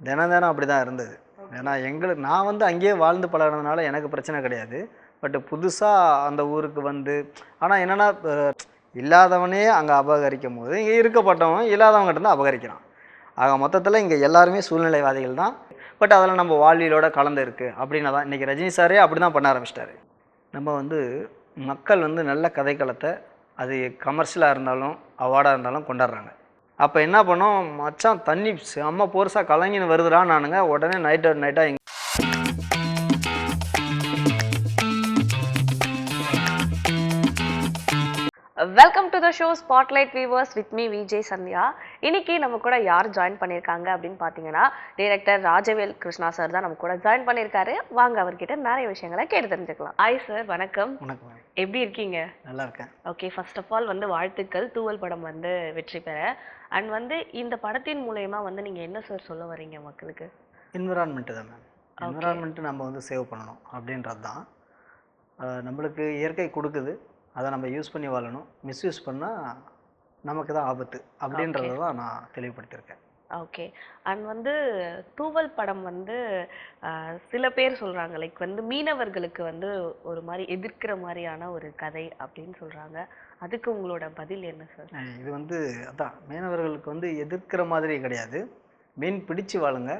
தினம் தினம் அப்படி தான் இருந்தது. ஏன்னா நான் வந்து அங்கேயே வாழ்ந்து பழகுனதுனால எனக்கு பிரச்சனை கிடையாது. பட் புதுசாக அந்த ஊருக்கு வந்து ஆனால் என்னென்னா இல்லாதவனே அங்கே அபகரிக்கும்போது இங்கே இருக்கப்பட்டவன் இல்லாதவங்ககிட்ட இருந்து அபகரிக்கிறான். ஆக மொத்தத்தில் இங்கே எல்லாருமே சூழ்நிலைவாதிகள் தான். பட் அதில் நம்ம வாழ்வியலோட கலந்து இருக்குது அப்படின்னா தான் இன்றைக்கி ரஜினி சாரே அப்படி தான் பண்ண ஆரம்பிச்சிட்டாரு. நம்ம வந்து மக்கள் வந்து நல்ல கதைக்களத்தை அது கமர்ஷியலாக இருந்தாலும் அவார்டாக இருந்தாலும் கொண்டாடுறாங்க. அப்போ என்ன பண்ணோம், மச்சான் தண்ணி செம்ம போர்ஸாக கலங்கின்னு வருதுடான்னு நானுங்க உடனே நைட்டாக welcome to the show spotlight viewers with me Vijay Sandhya. இன்னைக்கு நம்ம கூட யார் ஜாயின் பண்ணியிருக்காங்க அப்படின்னு பார்த்தீங்கன்னா டைரக்டர் ராஜவேல் கிருஷ்ணா சார் தான் நம்ம கூட ஜாயின் பண்ணியிருக்காரு. வாங்க அவர்கிட்ட நிறைய விஷயங்களை கேட்டு தெரிஞ்சுக்கலாம். ஹாய் சார், வணக்கம். வணக்கம். எப்படி இருக்கீங்க? நல்லா இருக்கேன். ஓகே, ஃபர்ஸ்ட் ஆஃப் ஆல் வந்து வாழ்த்துக்கள், தூவல் படம் வந்து வெற்றி பெற. அண்ட் வந்து இந்த படத்தின் மூலயமா வந்து நீங்கள் என்ன சார் சொல்ல வரீங்க மக்களுக்கு? என்விரான்மெண்ட்டு தான் மேம். என்விரான்மெண்ட்டு நம்ம வந்து சேவ் பண்ணணும் அப்படின்றது தான். நம்மளுக்கு இயற்கை கொடுக்குது, அதை நம்ம யூஸ் பண்ணி வாழணும். மிஸ்யூஸ் பண்ணால் நமக்கு தான் ஆபத்து அப்படின்றத தான் நான் தெளிவுபடுத்தியிருக்கேன். ஓகே. அண்ட் வந்து தூவல் படம் வந்து சில பேர் சொல்கிறாங்க லைக் வந்து மீனவர்களுக்கு வந்து ஒரு மாதிரி எதிர்க்கிற மாதிரியான ஒரு கதை அப்படின்னு சொல்கிறாங்க. அதுக்கு உங்களோட பதில் என்ன சார்? இது வந்து அதான் மீனவர்களுக்கு வந்து எதிர்க்கிற மாதிரி கிடையாது. மீன் பிடிச்சு வாழுங்க,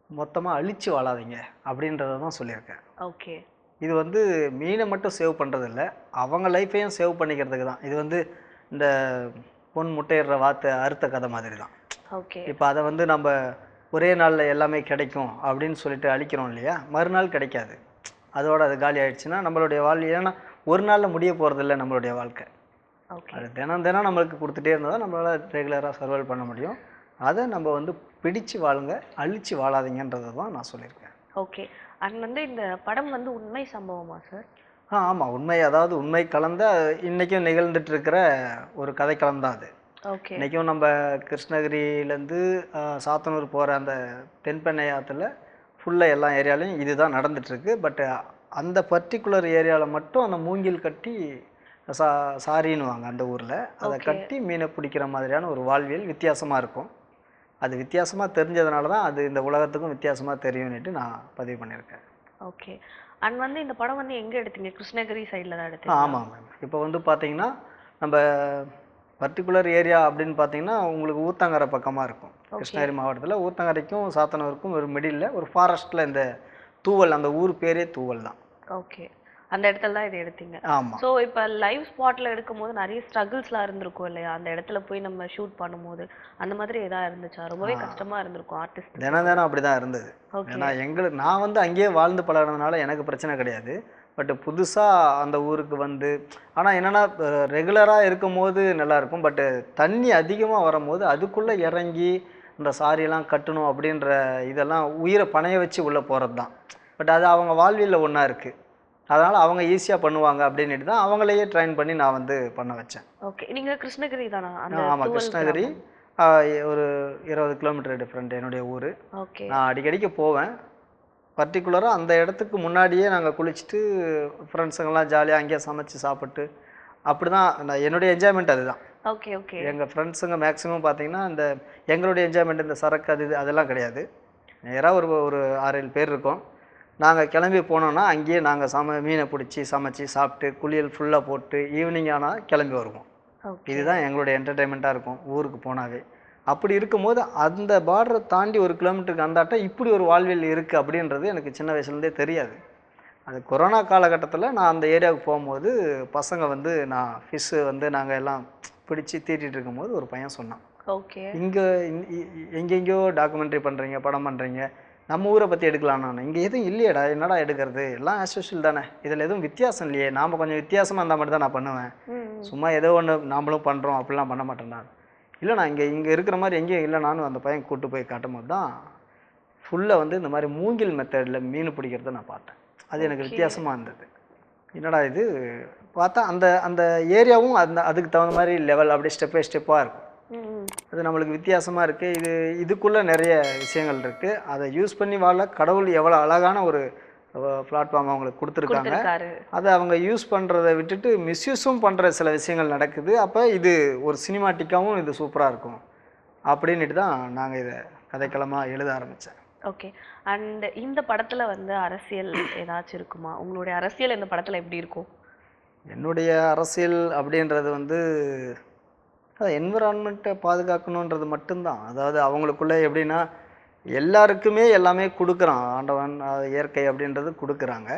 மொத்தமாக அழிச்சு வாழாதீங்க அப்படின்றத தான் சொல்லியிருக்கேன். ஓகே. இது வந்து மீனை மட்டும் சேவ் பண்ணுறதில்ல, அவங்க லைஃப்பையும் சேவ் பண்ணிக்கிறதுக்கு தான். இது வந்து இந்த பொன் முட்டையிடுற வார்த்தை அறுத்த கதை மாதிரி தான். ஓகே. இப்போ அதை வந்து நம்ம ஒரே நாளில் எல்லாமே கிடைக்கும் அப்படின்னு சொல்லிட்டு அழிக்கிறோம் இல்லையா, மறுநாள் கிடைக்காது. அதோடு அது காலி ஆகிடுச்சுன்னா நம்மளுடைய வாழ்க்கை, ஏன்னா ஒரு நாளில் முடிய போகிறதில்ல நம்மளுடைய வாழ்க்கை. அது தினம் தினம் நம்மளுக்கு கொடுத்துட்டே இருந்தால் தான் நம்மளால் ரெகுலராக சர்வைவ் பண்ண முடியும். அதை நம்ம வந்து பிடிச்சு வாழுங்க, அழிச்சு வாழாதீங்கன்றதை தான் நான் சொல்லியிருக்கேன். ஓகே. அண்ட் வந்து இந்த படம் வந்து உண்மை சம்பவமா சார்? ஆமாம், உண்மை. அதாவது உண்மை கலந்த இன்றைக்கும் நிகழ்ந்துட்டு இருக்கிற ஒரு கதைக்களம் தான் அது. ஓகே. இன்றைக்கும் நம்ம கிருஷ்ணகிரியிலேருந்து சாத்தனூர் போகிற அந்த தென்பெண்ணை ஆற்றுல ஃபுல்லாக எல்லா ஏரியாலையும் இது தான் நடந்துகிட்ருக்கு. பட் அந்த பர்டிகுலர் ஏரியாவில் மட்டும் அந்த மூங்கில் கட்டி சாரின்னுவாங்க அந்த ஊரில். அதை கட்டி மீனை பிடிக்கிற மாதிரியான ஒரு வாழ்வியல் வித்தியாசமாக இருக்கும். அது வித்தியாசமாக தெரிஞ்சதுனால தான் அது இந்த உலகத்துக்கும் வித்தியாசமாக தெரியும்னுட்டு நான் பதிவு பண்ணியிருக்கேன். ஓகே. அண்ட் வந்து இந்த படம் வந்து எங்கே எடுத்தீங்க? கிருஷ்ணகிரி சைடில் தான் எடுத்தீங்க? ஆமாம் மேம். இப்போ வந்து பார்த்தீங்கன்னா நம்ம பர்டிகுலர் ஏரியா அப்படின்னு பார்த்தீங்கன்னா உங்களுக்கு ஊத்தங்கரை பக்கமாக இருக்கும். கிருஷ்ணகிரி மாவட்டத்தில் ஊத்தங்கரைக்கும் சாத்தனூருக்கும் ஒரு மிடில் ஒரு ஃபாரஸ்ட்டில் இந்த தூவல், அந்த ஊர் பேரே தூவல் தான். ஓகே. அந்த இடத்துல தான் இதை எடுத்தீங்க. ஆமாம். ஸோ இப்போ லைவ் ஸ்பாட்டில் எடுக்கும்போது நிறைய ஸ்ட்ரகிள்ஸ்லாம் இருந்திருக்கும் இல்லையா? அந்த இடத்துல போய் நம்ம ஷூட் பண்ணும்போது அந்த மாதிரி எதாவது இருந்துச்சா? ரொம்பவே கஷ்டமாக இருந்திருக்கும் ஆர்டிஸ்ட்? தினம் அப்படி தான் இருந்தது. ஏன்னா நான் வந்து அங்கேயே வாழ்ந்து பழகினதுனால எனக்கு பிரச்சனை கிடையாது. பட் புதுசாக அந்த ஊருக்கு வந்து ஆனால் என்னென்னா ரெகுலராக இருக்கும் போது நல்லாயிருக்கும். பட்டு தண்ணி அதிகமாக வரும்போது அதுக்குள்ளே இறங்கி இந்த சாரியெல்லாம் கட்டணும் அப்படின்ற இதெல்லாம் உயிரை பணைய வச்சு உள்ளே போகிறது தான். பட் அது அவங்க வாழ்வியலில் ஒன்றா இருக்குது. அதனால் அவங்க ஈஸியாக பண்ணுவாங்க அப்படின்ட்டு தான் அவங்களையே ட்ரைன் பண்ணி நான் வந்து பண்ண வச்சேன். ஓகே. நீங்கள் கிருஷ்ணகிரி தானா? ஆமாம், கிருஷ்ணகிரி. ஒரு 20 கிலோமீட்டர் டிஃப்ரெண்ட் என்னுடைய ஊர். ஓகே. நான் அடிக்கடிக்கு போவேன். பர்டிகுலராக அந்த இடத்துக்கு முன்னாடியே நாங்கள் குளிச்சுட்டு ஃப்ரெண்ட்ஸுங்கெல்லாம் ஜாலியாக அங்கேயே சமைச்சு சாப்பிட்டு அப்படி தான் நான் என்னுடைய என்ஜாய்மெண்ட் அதுதான். ஓகே. ஓகே. எங்கள் ஃப்ரெண்ட்ஸுங்க மேக்ஸிமம் பார்த்தீங்கன்னா இந்த எங்களுடைய என்ஜாய்மெண்ட் இந்த சரக்கு அது அதெல்லாம் கிடையாது. நேராக ஒரு 6-7 பேர் இருக்கோம். நாங்கள் கிளம்பி போனோன்னா அங்கேயே நாங்கள் மீனை பிடிச்சி சமைச்சி சாப்பிட்டு குளியல் ஃபுல்லாக போட்டு ஈவினிங் ஆனால் கிளம்பி வருவோம். இதுதான் எங்களுடைய என்டர்டெயின்மெண்ட்டாக இருக்கும் ஊருக்கு போனாவே. அப்படி இருக்கும்போது அந்த பார்டரை தாண்டி 1 கிலோமீட்டருக்கு அந்தாட்ட இப்படி ஒரு வாழ்வியல் இருக்குது அப்படின்றது எனக்கு சின்ன வயசுலேருந்தே தெரியாது. அது கொரோனா காலகட்டத்தில் நான் அந்த ஏரியாவுக்கு போகும்போது பசங்க வந்து நான் ஃபிஷ்ஷு வந்து நாங்கள் எல்லாம் பிடிச்சி தீட்டிகிட்டு இருக்கும்போது ஒரு பையன் சொன்னான், ஓகே, இங்கே எங்கெங்கேயோ டாக்குமெண்ட்ரி பண்ணுறீங்க, படம் பண்ணுறீங்க, நம்ம ஊரை பற்றி எடுக்கலாம். நான் இங்கே எதுவும் இல்லையடா, என்னடா எடுக்கிறது, எல்லாம் ஆஸ் யூஷுவல் தானே, இதில் எதுவும் வித்தியாசம் இல்லையே, நாம் கொஞ்சம் வித்தியாசமாக இருந்தால் மட்டும் தான் நான் பண்ணுவேன், சும்மா ஏதோ ஒன்று நாமளும் பண்ணுறோம் அப்படிலாம் பண்ண மாட்டேன் நான். இல்லை நான் இங்கே இருக்கிற மாதிரி எங்கேயும் இல்லை. நானும் அந்த பையன் கூப்பிட்டு போய் காட்டும் போது தான் ஃபுல்லாக வந்து இந்த மாதிரி மூங்கில் மெத்தடில் மீன் பிடிக்கிறத நான் பார்த்தேன். அது எனக்கு வித்தியாசமாக இருந்தது. என்னடா இது பார்த்தா அந்த அந்த ஏரியாவும் அதுக்கு தகுந்த மாதிரி லெவல் அப்படியே ஸ்டெப் பை ஸ்டெப்பாக இருக்கும். அது நம்மளுக்கு வித்தியாசமாக இருக்குது. இதுக்குள்ளே நிறைய விஷயங்கள் இருக்குது. அதை யூஸ் பண்ணி வாழ கடவுள் எவ்வளோ அழகான ஒரு பிளாட்ஃபார்ம் அவங்களுக்கு கொடுத்துருக்காங்க. அதை அவங்க யூஸ் பண்ணுறதை விட்டுட்டு மிஸ்யூஸும் பண்ணுற சில விஷயங்கள் நடக்குது. அப்போ இது ஒரு சினிமாட்டிக்காகவும் இது சூப்பராக இருக்கும் அப்படின்ட்டு தான் நாங்கள் இதை கதைக்களமாக எழுத ஆரம்பித்தேன். ஓகே. அண்ட் இந்த படத்துல வந்து அரசியல் ஏதாச்சும் இருக்குமா? உங்களுடைய அரசியல் இந்த படத்துல எப்படி இருக்கும்? என்னுடைய அரசியல் அப்படின்றது வந்து என்விரான்மெண்ட்டை பாதுகாக்கணுன்றது மட்டும்தான். அதாவது அவங்களுக்குள்ள எப்படின்னா எல்லாருக்குமே எல்லாமே கொடுக்குறான் ஆண்டவன், இயற்கை அப்படின்றது கொடுக்குறாங்க.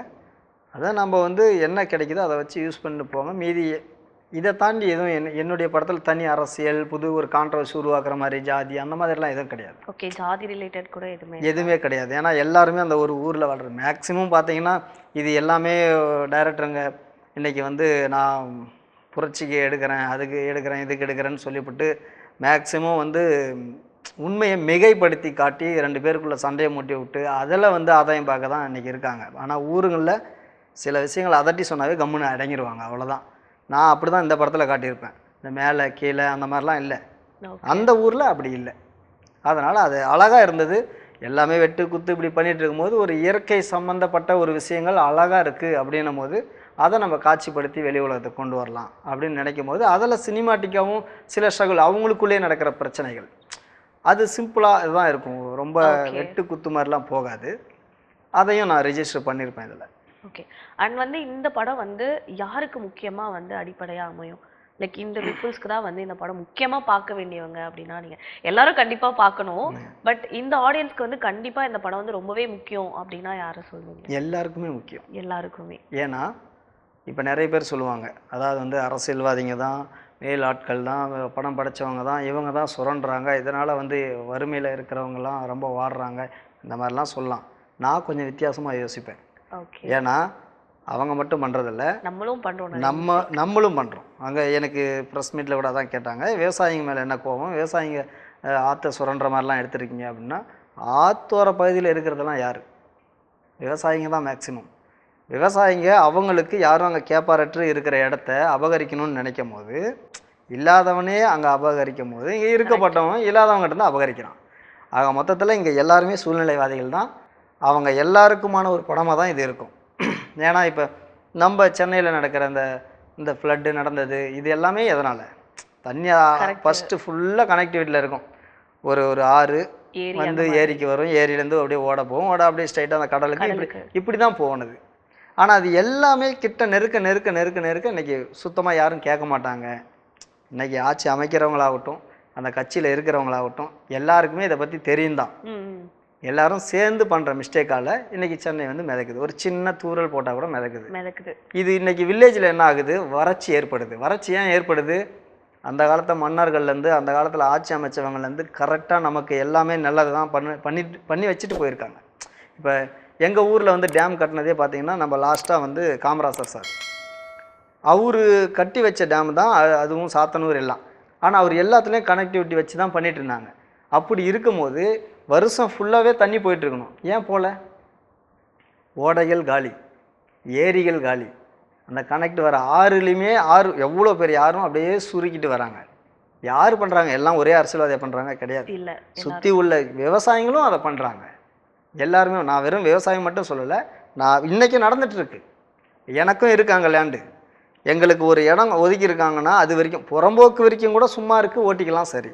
அதை நம்ம வந்து என்ன கிடைக்குதோ அதை வச்சு யூஸ் பண்ணிட்டு போங்க. மீதி இதை தாண்டி எதுவும் என்னுடைய படத்தில் தனி அரசியல், புது ஒரு கான்ட்ரவர்சி உருவாக்குற மாதிரி ஜாதி அந்த மாதிரிலாம் எதுவும் கிடையாது. ஓகே. ஜாதி ரிலேட்டட் கூட எதுவுமே கிடையாது. ஏன்னா எல்லாருமே அந்த ஒரு ஊரில் வாழ்றது. மேக்ஸிமம் பார்த்தீங்கன்னா இது எல்லாமே டைரக்டருங்க இன்றைக்கி வந்து நான் புரட்சிக்கு எடுக்கிறேன், அதுக்கு எடுக்கிறேன், இதுக்கு எடுக்கிறேன்னு சொல்லிவிட்டு மேக்ஸிமம் வந்து உண்மையை மிகைப்படுத்தி காட்டி 2 பேருக்குள்ளே சண்டையை மூட்டி விட்டு அதில் வந்து ஆதாயம் பார்க்க தான் இன்றைக்கி இருக்காங்க. ஆனால் ஊருங்களில் சில விஷயங்கள் அதட்டி சொன்னாவே கம்முன்னு அடங்கிடுவாங்க, அவ்வளோதான். நான் அப்படி தான் இந்த படத்தில் காட்டியிருப்பேன். இந்த மேலே கீழே அந்த மாதிரிலாம் இல்லை. அந்த ஊரில் அப்படி இல்லை. அதனால் அது அழகாக இருந்தது. எல்லாமே வெட்டு குத்து இப்படி பண்ணிகிட்டு இருக்கும்போது ஒரு இயற்கை சம்மந்தப்பட்ட ஒரு விஷயங்கள் அழகாக இருக்குது அப்படின்னும் போது அதை நம்ம காட்சிப்படுத்தி வெளி உலகத்தை கொண்டு வரலாம் அப்படின்னு நினைக்கும் போது அதில் சினிமாட்டிக்காகவும் சில ஸ்ட்ரகிள் அவங்களுக்குள்ளே நடக்கிற பிரச்சனைகள் அது சிம்பிளாக இதுதான் இருக்கும். ரொம்ப வெட்டு குத்து மாதிரிலாம் போகாது. அதையும் நான் ரெஜிஸ்டர் பண்ணியிருப்பேன் இதில். ஓகே. அண்ட் வந்து இந்த படம் வந்து யாருக்கு முக்கியமாக வந்து அடிப்படையாக அமையும்? லைக் இந்த பீப்புள்ஸ்க்கு தான் வந்து இந்த படம் முக்கியமாக பார்க்க வேண்டியவங்க அப்படின்னா நீங்கள் எல்லாரும் கண்டிப்பாக பார்க்கணும். பட் இந்த ஆடியன்ஸ்க்கு வந்து கண்டிப்பாக இந்த படம் வந்து ரொம்பவே முக்கியம் அப்படின்னா யாரை சொல்லுவீங்க? எல்லாருக்குமே முக்கியம். எல்லாருக்குமே. ஏன்னா இப்போ நிறைய பேர் சொல்லுவாங்க, அதாவது வந்து அரசியல்வாதிங்க தான், மேல் ஆட்கள் தான், பணம் படைச்சவங்க தான், இவங்க தான் சுரண்டுறாங்க, இதனால் வந்து வறுமையில் இருக்கிறவங்கலாம் ரொம்ப வாடுறாங்க, இந்த மாதிரிலாம் சொல்லலாம். நான் கொஞ்சம் வித்தியாசமாக யோசிப்பேன். ஓகே. ஏன்னா அவங்க மட்டும் பண்ணுறதில்ல, நம்மளும் பண்ணுறோம். நம்மளும் பண்ணுறோம். அங்கே எனக்கு ப்ரெஸ் மீட்டில் கூட தான் கேட்டாங்க, விவசாயிங்க மேலே என்ன கோபம், விவசாயிங்க ஆற்றை சுரண்டுற மாதிரிலாம் எடுத்துருக்கீங்க அப்படின்னா, ஆத்தோர பகுதியில் இருக்கிறதெல்லாம் யார்? விவசாயிங்க தான் மேக்சிமம். விவசாயிங்க அவங்களுக்கு யாரும் அங்கே கேப்பாரற்று இருக்கிற இடத்த அபகரிக்கணும்னு நினைக்கும் போது, இல்லாதவனே அங்கே அபகரிக்கும் போது இங்கே இருக்கப்பட்டவன் இல்லாதவங்ககிட்ட தான் அபகரிக்கிறான். ஆக மொத்தத்தில் இங்கே எல்லாருமே சூழ்நிலைவாதிகள் தான். அவங்க எல்லாருக்குமான ஒரு படமாக தான் இது இருக்கும். ஏன்னா இப்போ நம்ம சென்னையில் நடக்கிற இந்த ஃப்ளட்டு நடந்தது, இது எல்லாமே எதனால்? தண்ணி ஃபஸ்ட்டு ஃபுல்லாக கனெக்டிவிட்டியில் இருக்கும். ஒரு ஆறு வந்து ஏரிக்கு வரும், ஏரியிலேருந்து அப்படியே ஓட போகும், ஓட அப்படியே ஸ்ட்ரைட்டாக அந்த கடலுக்கு இப்படி தான் போனது. ஆனால் அது எல்லாமே கிட்ட நெருக்க இன்றைக்கி சுத்தமாக யாரும் கேட்க மாட்டாங்க. இன்றைக்கி ஆட்சி அமைக்கிறவங்களாகட்டும், அந்த கட்சியில் இருக்கிறவங்களாகட்டும், எல்லாருக்குமே இதை பற்றி தெரியும் தான். எல்லாரும் சேர்ந்து பண்ணுற மிஸ்டேக்கால் இன்றைக்கி சென்னை வந்து மிதக்குது. ஒரு சின்ன தூரல் போட்டால் கூட மிதக்குது. இது இன்றைக்கி வில்லேஜில் என்ன ஆகுது? வறட்சி ஏற்படுது. வறட்சி ஏன் ஏற்படுது? அந்த காலத்து மன்னர்கள்லேருந்து, அந்த காலத்தில் ஆட்சி அமைச்சவங்கலேருந்து கரெக்டாக நமக்கு எல்லாமே நல்லது தான் பண்ணி வச்சுட்டு போயிருக்காங்க. இப்போ எங்கள் ஊரில் வந்து டேம் கட்டினதே பார்த்திங்கன்னா, நம்ம லாஸ்ட்டாக வந்து காமராசர் சார் அவர் கட்டி வச்ச டேம் தான். அதுவும் சாத்தனூர் எல்லாம். ஆனால் அவர் எல்லாத்துலேயும் கனெக்டிவிட்டி வச்சு தான் பண்ணிகிட்டு இருந்தாங்க. அப்படி இருக்கும்போது வருஷம் ஃபுல்லாகவே தண்ணி போயிட்டுருக்கணும். ஏன் போகல? ஓடைகள் காலி, ஏரிகள் காலி, அந்த கனெக்ட் வர ஆறுலேயுமே எவ்வளோ பெரிய ஆறும் அப்படியே சுருக்கிட்டு வராங்க. யார் பண்ணுறாங்க? எல்லாம் ஒரே அரசியல்வாதியை பண்ணுறாங்க? கிடையாது. சுற்றி உள்ள விவசாயிகளும் அதை பண்ணுறாங்க. எல்லாருமே. நான் வெறும் விவசாயம் மட்டும் சொல்லலை, நான் இன்றைக்கி நடந்துகிட்ருக்கு. எனக்கும் இருக்காங்க லேண்டு. எங்களுக்கு ஒரு இடம் ஒதுக்கியிருக்காங்கன்னா அது வரைக்கும் புறம்போக்கு வரைக்கும் கூட சும்மா இருக்குது, ஓட்டிக்கலாம். சரி,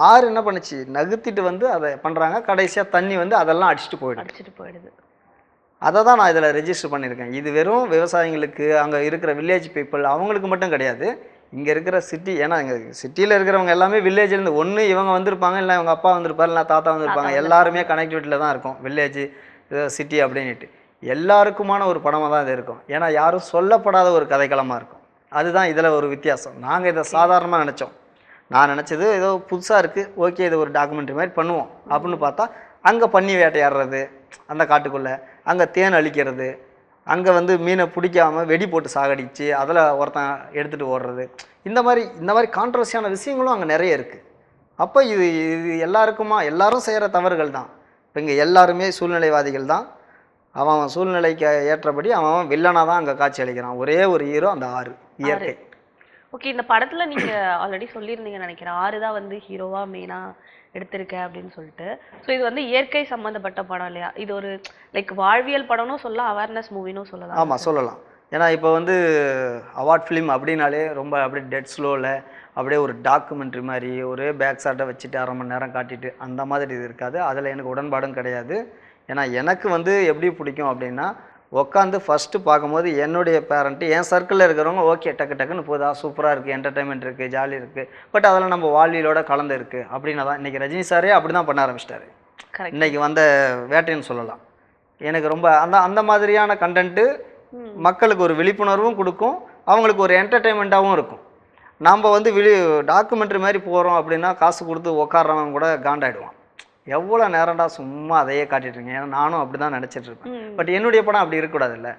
ஆறு என்ன பண்ணுச்சு? நகர்த்திட்டு வந்து அதை பண்ணுறாங்க. கடைசியாக தண்ணி வந்து அதெல்லாம் அடிச்சுட்டு போயிடுது. அதை தான் நான் இதில் ரெஜிஸ்டர் பண்ணியிருக்கேன். இது வெறும் விவசாயிங்களுக்கு, அங்கே இருக்கிற வில்லேஜ் பீப்புள் அவங்களுக்கு மட்டும் கிடையாது. இங்கே இருக்கிற சிட்டி, ஏன்னா இங்கே சிட்டியில் இருக்கிறவங்க எல்லாமே வில்லேஜ்லேருந்து ஒன்று இவங்க வந்திருப்பாங்க, இல்லை இவங்க அப்பா வந்திருப்பார், இல்லை தாத்தா வந்திருப்பாங்க. எல்லாருமே கனெக்டிவிட்டியில் தான் இருக்கும், வில்லேஜ் சிட்டி அப்படின்ட்டு. எல்லாருக்குமான ஒரு படமாக தான் இது இருக்கும். ஏன்னா யாரும் சொல்லப்படாத ஒரு கதைக்களமாக இருக்கும். அதுதான் இதில் ஒரு வித்தியாசம். நாங்கள் இதை சாதாரணமாக நினச்சோம். நான் நினச்சது ஏதோ புதுசாக இருக்குது, ஓகே இது ஒரு டாக்குமெண்ட்ரி மாதிரி பண்ணுவோம் அப்படின்னு பார்த்தா, அங்கே பன்னி வேட்டையாடுறது அந்த காட்டுக்குள்ளே, அங்கே தேன் அழிக்கிறது, அங்கே வந்து மீனை பிடிக்காமல் வெடி போட்டு சாகடிச்சு அதில் ஒருத்தன் எடுத்துகிட்டு ஓடுறது, இந்த மாதிரி கான்ட்ரவர்சியான விஷயங்களும் அங்கே நிறைய இருக்குது. அப்போ இது எல்லாரும் செய்கிற தவறுகள் தான். இப்போ இங்கே எல்லாருமே சூழ்நிலைவாதிகள் தான். அவன் சூழ்நிலைக்கு ஏற்றபடி அவன் வில்லனாக தான் அங்கே காட்சி அளிக்கிறான். ஒரே ஒரு ஹீரோ, அந்த ஆறு, இயற்கை. ஓகே. இந்த படத்தில் நீங்கள் ஆல்ரெடி சொல்லியிருந்தீங்கன்னு நினைக்கிறேன், ஆறு தான் வந்து ஹீரோவாக மெயினாக எடுத்திருக்கேன் அப்படின்னு சொல்லிட்டு. ஸோ இது வந்து இயற்கை சம்மந்தப்பட்ட படம் இல்லையா? இது ஒரு லைக் வாழ்வியல் படம்னு சொல்லலாம், அவேர்னஸ் மூவினும் சொல்லலாம். ஆமாம், சொல்லலாம். ஏன்னா இப்போ வந்து அவார்ட் ஃபிலிம் அப்படின்னாலே ரொம்ப அப்படியே டெட் ஸ்லோவில் அப்படியே ஒரு டாக்குமெண்ட்ரி மாதிரி ஒரே பேக் ஷாட்டை வச்சுட்டு 1/2 மணி நேரம் காட்டிட்டு அந்த மாதிரி இது இருக்காது. அதில் எனக்கு உடன்பாடும் கிடையாது. ஏன்னா எனக்கு வந்து எப்படி பிடிக்கும் அப்படின்னா உட்காந்து ஃபஸ்ட்டு பார்க்கும்போது என்னுடைய பேரண்ட்டு என் சர்க்கிளில் இருக்கிறவங்க ஓகே டக்கு டக்குன்னு போதா சூப்பராக இருக்குது, என்டர்டைன்மெண்ட் இருக்குது, ஜாலி இருக்குது, பட் அதெல்லாம் நம்ம வாழ்வியலோட கலந்து இருக்குது அப்படின்னா தான் இன்றைக்கி ரஜினி சாரே அப்படி தான் பண்ண ஆரம்பிச்சிட்டாரு. இன்றைக்கி வந்த வேட்டைன்னு சொல்லலாம். எனக்கு ரொம்ப அந்த மாதிரியான கண்டென்ட்டு மக்களுக்கு ஒரு விழிப்புணர்வும் கொடுக்கும், அவங்களுக்கு ஒரு என்டர்டைன்மெண்ட்டாகவும் இருக்கும். நம்ம வந்து டாக்குமெண்ட்ரி மாதிரி போகிறோம் அப்படின்னா காசு கொடுத்து உட்காடுறவங்க கூட காண்டாயிடுவான். எவ்வளோ நேரம்டா சும்மா அதையே காட்டிட்டுருங்க. ஏன்னா நானும் அப்படி தான் நினச்சிட்டு இருப்பேன். பட் என்னுடைய படம் அப்படி இருக்கக்கூடாதுல்ல.